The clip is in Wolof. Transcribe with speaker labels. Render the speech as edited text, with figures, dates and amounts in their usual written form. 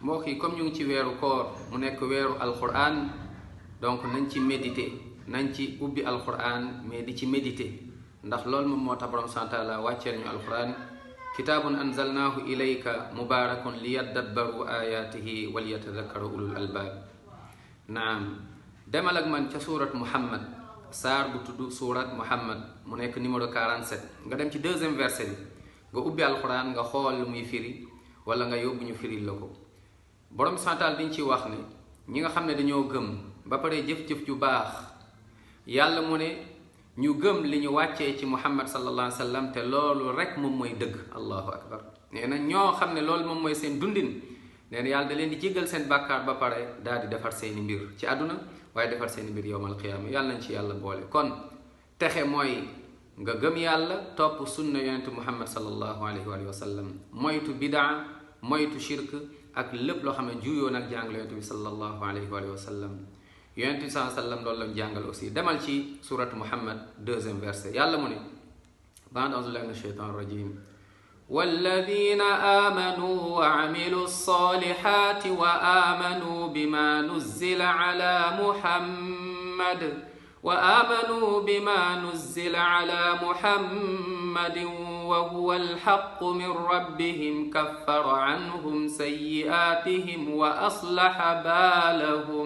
Speaker 1: mbokk yi comme ñu ngi ci weeru koor mu nekk weeru alquran donc nañ ci méditer nañ ci ubbi alquran mais di ci méditer ndax loolu moom moo tax borom subhanahu wa taala wàcceel ñu alquran kitaabun anzalnaahu ilayka mubarakun liyaddabbaru ayatihi walyatadakkaru ulul albaab. naam demal ak man ca surat muhammad saar bu tudd surat muhammad mu nekk numéro 47 nga dem ci deuxième verset bi nga ubbi alquran nga xool lu muy firi wala nga yóbbu ñu firil la ko. borom santal diñ ci wax ne ñi nga xam ne dañoo gëm ba pare jëf-jëf ju baax yàlla mu ne ñu gëm li ñu wàccee ci muhammad sallallahu alayhi wa sallam te loolu rek moom mooy dëgg. allahu akbar. nee na ñoo xam ne loolu moom mooy seen dundin nee na yàlla da leen di jéggal seen bàkkaar ba pare daal di defar seeni mbir ci àdduna waaye defar seeni mbir yowmal qiyaama yàlla nañ ci yàlla boole. kon texe mooy nga gëm yàlla topp sunna yonentu muhammad sallallahu alayhi wa sallam moytu bidaa moytu shirk ak lépp loo xam ne juyoo nag jàngale yonent bi sallallahu alayhi wa sallam. yonent bi sallallahu alayhi wa sallam loolu la jàngal aussi. demal ci suratu muhammad deuxième verset yàlla mu ne ba'da a'uuzu billahi mina shaytaani rajim walladina amanu wa amilu salihati wa amanu bima nuzzila ala muhammad وآمنوا بما نزل على محمد وهو الحق من ربهم كفر عنهم سيئاتهم وأصلح بالهم